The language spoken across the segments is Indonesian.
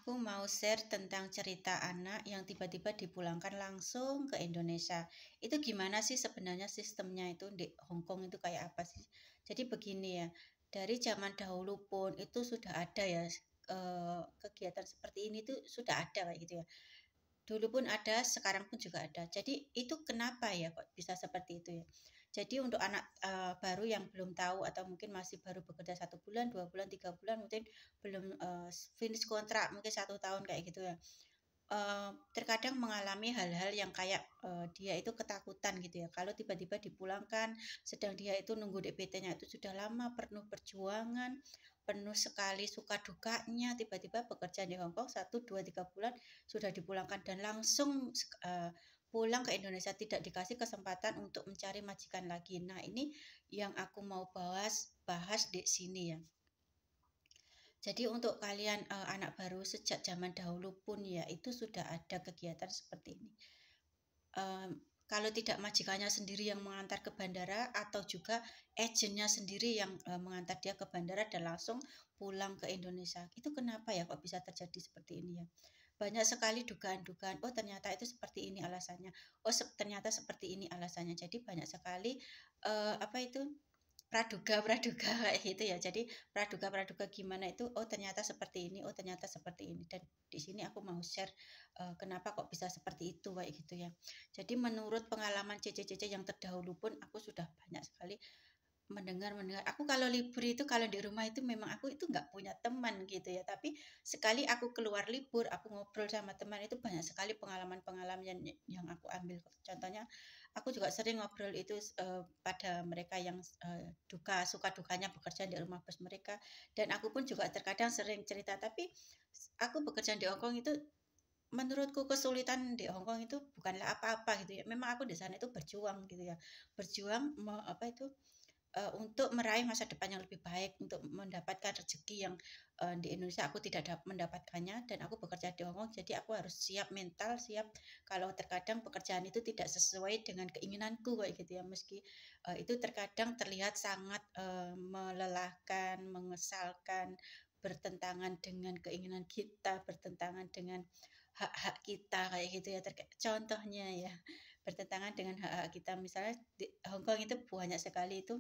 Aku mau share tentang cerita anak yang tiba-tiba dipulangkan langsung ke Indonesia. Itu gimana sih sebenarnya sistemnya itu di Hong Kong itu kayak apa sih? Jadi begini ya, dari zaman dahulu pun itu sudah ada ya kegiatan seperti ini tuh sudah ada kayak gitu ya. Dulu pun ada, sekarang pun juga ada. Jadi itu kenapa ya kok bisa seperti itu ya? Jadi untuk anak baru yang belum tahu atau mungkin masih baru bekerja 1 bulan, 2 bulan, 3 bulan, mungkin belum finish kontrak, mungkin 1 tahun kayak gitu ya. Terkadang mengalami hal-hal yang kayak dia itu ketakutan gitu ya. Kalau tiba-tiba dipulangkan, sedang dia itu nunggu DPT-nya itu sudah lama, penuh perjuangan, penuh sekali suka dukanya, tiba-tiba bekerja di Hong Kong 1, 2, 3 bulan sudah dipulangkan dan langsung pulang ke Indonesia, tidak dikasih kesempatan untuk mencari majikan lagi. Nah, ini yang aku mau bahas di sini ya. Jadi untuk kalian anak baru sejak zaman dahulu pun ya itu sudah ada kegiatan seperti ini. Kalau tidak majikannya sendiri yang mengantar ke bandara atau juga agennya sendiri yang mengantar dia ke bandara dan langsung pulang ke Indonesia. Itu kenapa ya kok bisa terjadi seperti ini ya? Banyak sekali dugaan-dugaan, oh ternyata itu seperti ini alasannya. Oh ternyata seperti ini alasannya. Jadi banyak sekali apa itu praduga-praduga kayak gitu ya. Jadi praduga-praduga gimana itu, oh ternyata seperti ini, oh ternyata seperti ini. Dan di sini aku mau share kenapa kok bisa seperti itu kayak gitu ya. Jadi menurut pengalaman Cece yang terdahulu pun aku sudah banyak sekali mendengar. Aku kalau libur itu kalau di rumah itu memang aku itu nggak punya teman gitu ya. Tapi sekali aku keluar libur, aku ngobrol sama teman itu banyak sekali pengalaman-pengalaman yang aku ambil. Contohnya aku juga sering ngobrol itu pada mereka yang suka dukanya bekerja di rumah bos mereka. Dan aku pun juga terkadang sering cerita. Tapi aku bekerja di Hongkong itu menurutku kesulitan di Hongkong itu bukanlah apa-apa gitu ya. Memang aku di sana itu berjuang gitu ya. Berjuang apa itu untuk meraih masa depan yang lebih baik, untuk mendapatkan rezeki yang di Indonesia aku tidak mendapatkannya dan aku bekerja di Hongkong, jadi aku harus siap mental, siap kalau terkadang pekerjaan itu tidak sesuai dengan keinginanku kayak gitu ya, meski itu terkadang terlihat sangat melelahkan, mengesalkan, bertentangan dengan keinginan kita, bertentangan dengan hak-hak kita kayak gitu ya. Contohnya ya, bertentangan dengan hak-hak kita. Misalnya di Hongkong itu banyak sekali itu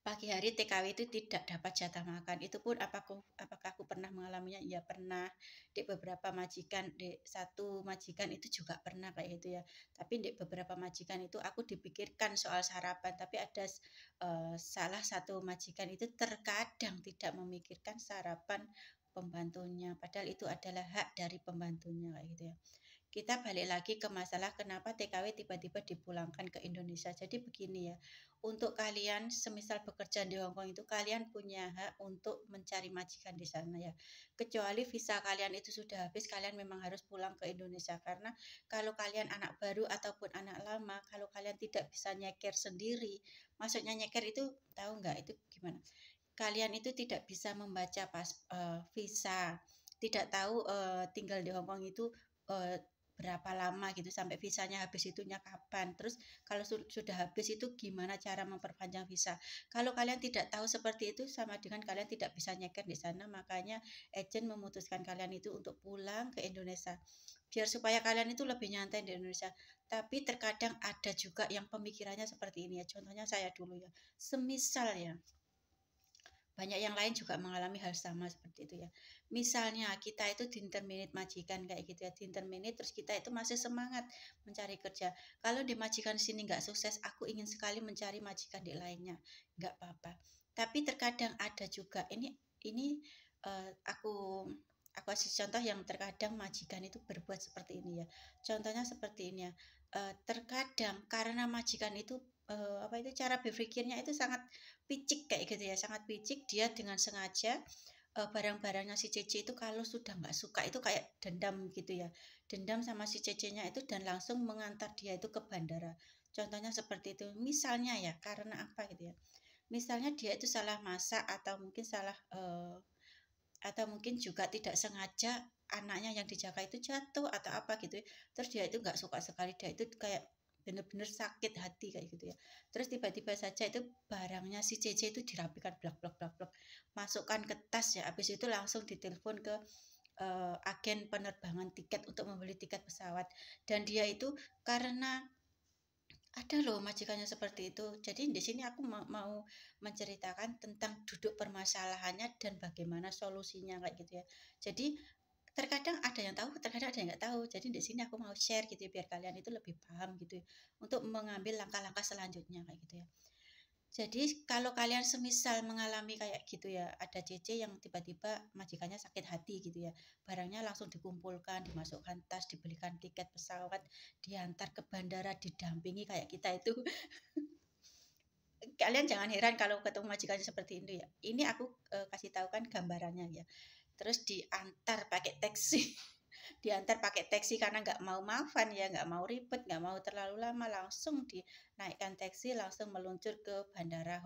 pagi hari TKW itu tidak dapat jatah makan. Itu pun apakah aku pernah mengalaminya? Ya pernah. Di beberapa majikan, di satu majikan itu juga pernah kayak gitu ya. Tapi di beberapa majikan itu aku dipikirkan soal sarapan. Tapi ada salah satu majikan itu terkadang tidak memikirkan sarapan pembantunya. Padahal itu adalah hak dari pembantunya kayak gitu ya. Kita balik lagi ke masalah kenapa TKW tiba-tiba dipulangkan ke Indonesia. Jadi begini ya, untuk kalian semisal bekerja di Hongkong itu kalian punya hak untuk mencari majikan di sana ya. Kecuali visa kalian itu sudah habis, kalian memang harus pulang ke Indonesia. Karena kalau kalian anak baru ataupun anak lama, kalau kalian tidak bisa nyeker sendiri, maksudnya nyeker itu tahu nggak itu gimana? Kalian itu tidak bisa membaca visa, tidak tahu tinggal di Hongkong itu berapa lama gitu sampai visanya habis itunya kapan. Terus kalau sudah habis itu gimana cara memperpanjang visa. Kalau kalian tidak tahu seperti itu sama dengan kalian tidak bisa nyeker di sana, makanya agent memutuskan kalian itu untuk pulang ke Indonesia. Biar supaya kalian itu lebih nyantai di Indonesia. Tapi terkadang ada juga yang pemikirannya seperti ini ya. Contohnya saya dulu ya. Semisal ya, banyak yang lain juga mengalami hal sama seperti itu ya. Misalnya kita itu di majikan kayak gitu ya, di terus kita itu masih semangat mencari kerja. Kalau di majikan sini nggak sukses, aku ingin sekali mencari majikan di lainnya, nggak apa-apa. Tapi terkadang ada juga ini aku kasih contoh yang terkadang majikan itu berbuat seperti ini ya. Contohnya seperti ini ya. Terkadang karena majikan itu apa itu cara berpikirnya itu sangat picik kayak gitu ya, sangat picik, dia dengan sengaja barang-barangnya si Cece itu kalau sudah nggak suka itu kayak dendam gitu ya, dendam sama si Cece-nya itu dan langsung mengantar dia itu ke bandara. Contohnya seperti itu. Misalnya ya, karena apa gitu ya, misalnya dia itu salah masak atau mungkin juga tidak sengaja anaknya yang dijaga itu jatuh atau apa gitu ya. Terus dia itu nggak suka sekali, dia itu kayak bener-bener sakit hati kayak gitu ya. Terus tiba-tiba saja itu barangnya si Cece itu dirapikan blak blak blak blak, masukkan ke tas ya. Habis itu langsung ditelepon ke agen penerbangan tiket untuk membeli tiket pesawat, dan dia itu karena ada loh majikannya seperti itu. Jadi di sini aku mau menceritakan tentang duduk permasalahannya dan bagaimana solusinya kayak gitu ya. Jadi terkadang ada yang tahu, terkadang ada yang nggak tahu. Jadi di sini aku mau share gitu ya, biar kalian itu lebih paham gitu ya, untuk mengambil langkah-langkah selanjutnya kayak gitu ya. Jadi kalau kalian semisal mengalami kayak gitu ya, ada CC yang tiba-tiba majikannya sakit hati gitu ya, barangnya langsung dikumpulkan, dimasukkan tas, dibelikan tiket pesawat, diantar ke bandara, didampingi kayak kita itu. Kalian jangan heran kalau ketemu majikannya seperti itu ya. Ini aku kasih tahu kan gambarannya ya. Terus diantar pakai taksi. Diantar pakai taksi karena nggak mau maafan ya, nggak mau ribet, nggak mau terlalu lama, langsung dinaikkan taksi, langsung meluncur ke bandara,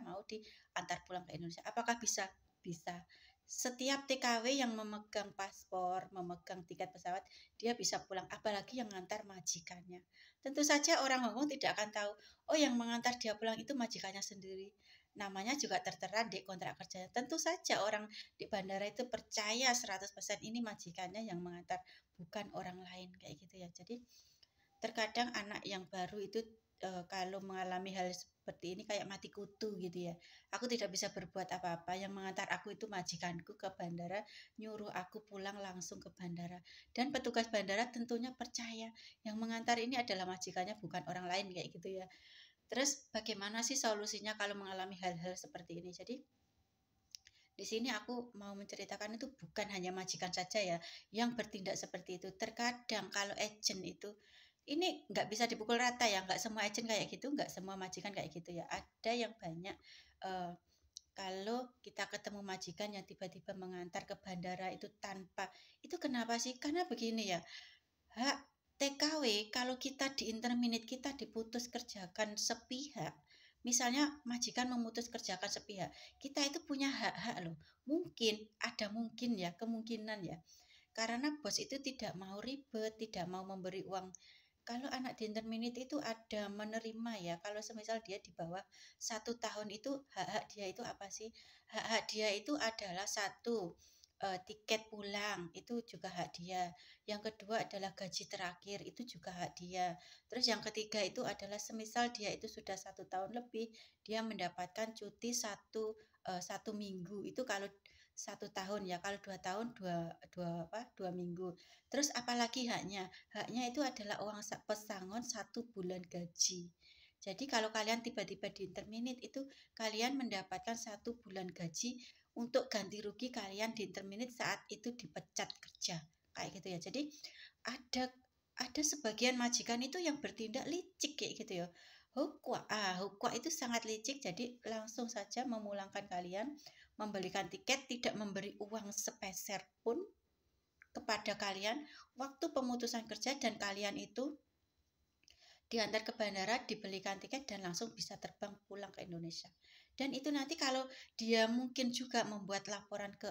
mau diantar pulang ke Indonesia. Apakah bisa? Bisa. Setiap TKW yang memegang paspor, memegang tiket pesawat, dia bisa pulang, apalagi yang ngantar majikannya. Tentu saja orang Hongkong tidak akan tahu, oh yang mengantar dia pulang itu majikannya sendiri. Namanya juga tertera di kontrak kerjanya. Tentu saja orang di bandara itu percaya 100% ini majikannya yang mengantar, bukan orang lain kayak gitu ya. Jadi terkadang anak yang baru itu kalau mengalami hal seperti ini kayak mati kutu gitu ya. Aku tidak bisa berbuat apa-apa. Yang mengantar aku itu majikanku ke bandara, nyuruh aku pulang langsung ke bandara. Dan petugas bandara tentunya percaya yang mengantar ini adalah majikannya, bukan orang lain kayak gitu ya. Terus bagaimana sih solusinya kalau mengalami hal-hal seperti ini? Jadi di sini aku mau menceritakan itu bukan hanya majikan saja ya yang bertindak seperti itu. Terkadang kalau agent itu ini nggak bisa dipukul rata ya, nggak semua agent kayak gitu, nggak semua majikan kayak gitu ya. Ada yang banyak uh, kalau kita ketemu majikan yang tiba-tiba mengantar ke bandara itu tanpa, itu kenapa sih? Karena begini ya, hak TKW kalau kita di interminate, kita diputus kerjakan sepihak. Misalnya majikan memutus kerjakan sepihak, kita itu punya hak-hak loh. Mungkin ada, mungkin ya, kemungkinan ya. Karena bos itu tidak mau ribet, tidak mau memberi uang. Kalau anak di interminate itu ada menerima ya. Kalau semisal dia di bawah 1 tahun itu hak-hak dia itu apa sih? Hak-hak dia itu adalah satu, tiket pulang itu juga hak dia. Yang kedua adalah gaji terakhir itu juga hak dia. Terus yang ketiga itu adalah semisal dia itu sudah 1 tahun lebih, dia mendapatkan cuti 1 minggu. Itu kalau 1 tahun ya, kalau 2 tahun dua minggu. Terus apalagi haknya? Haknya itu adalah uang pesangon 1 bulan gaji. Jadi kalau kalian tiba-tiba di interminate itu, kalian mendapatkan 1 bulan gaji untuk ganti rugi kalian di interminate saat itu dipecat kerja kayak gitu ya. Jadi ada ada sebagian majikan itu yang bertindak licik kayak gitu ya. Hukwa itu sangat licik, jadi langsung saja memulangkan kalian, membelikan tiket, tidak memberi uang sepeser pun kepada kalian waktu pemutusan kerja, dan kalian itu diantar ke bandara, dibelikan tiket dan langsung bisa terbang pulang ke Indonesia. Dan itu nanti kalau dia mungkin juga membuat laporan ke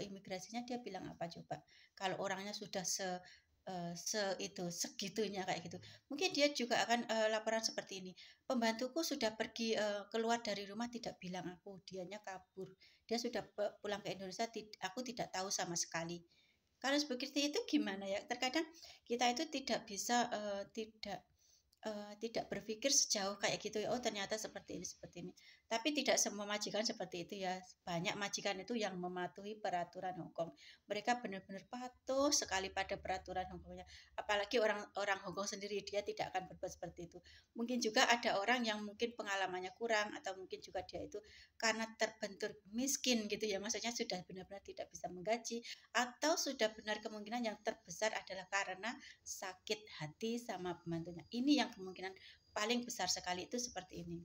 imigrasinya, dia bilang apa coba? Kalau orangnya sudah segitunya kayak gitu. Mungkin dia juga akan laporan seperti ini. Pembantuku sudah pergi keluar dari rumah tidak bilang aku, dianya kabur. Dia sudah pulang ke Indonesia, aku tidak tahu sama sekali. Kalau seperti itu gimana ya? Terkadang kita itu tidak bisa tidak berpikir sejauh kayak gitu ya, oh ternyata seperti ini. Tapi tidak semua majikan seperti itu ya. Banyak majikan itu yang mematuhi peraturan Hongkong. Mereka benar-benar patuh sekali pada peraturan Hongkongnya. Apalagi orang Hongkong sendiri, dia tidak akan berbuat seperti itu. Mungkin juga ada orang yang mungkin pengalamannya kurang, atau mungkin juga dia itu karena terbentur miskin gitu ya. Maksudnya sudah benar-benar tidak bisa menggaji, atau sudah benar kemungkinan yang terbesar adalah karena sakit hati sama pembantunya. Ini yang kemungkinan paling besar sekali itu seperti ini.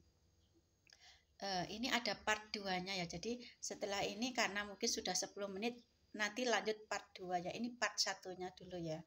Ini ada part 2-nya ya. Jadi setelah ini karena mungkin sudah 10 menit, nanti lanjut part 2 ya. Ini part 1-nya dulu ya.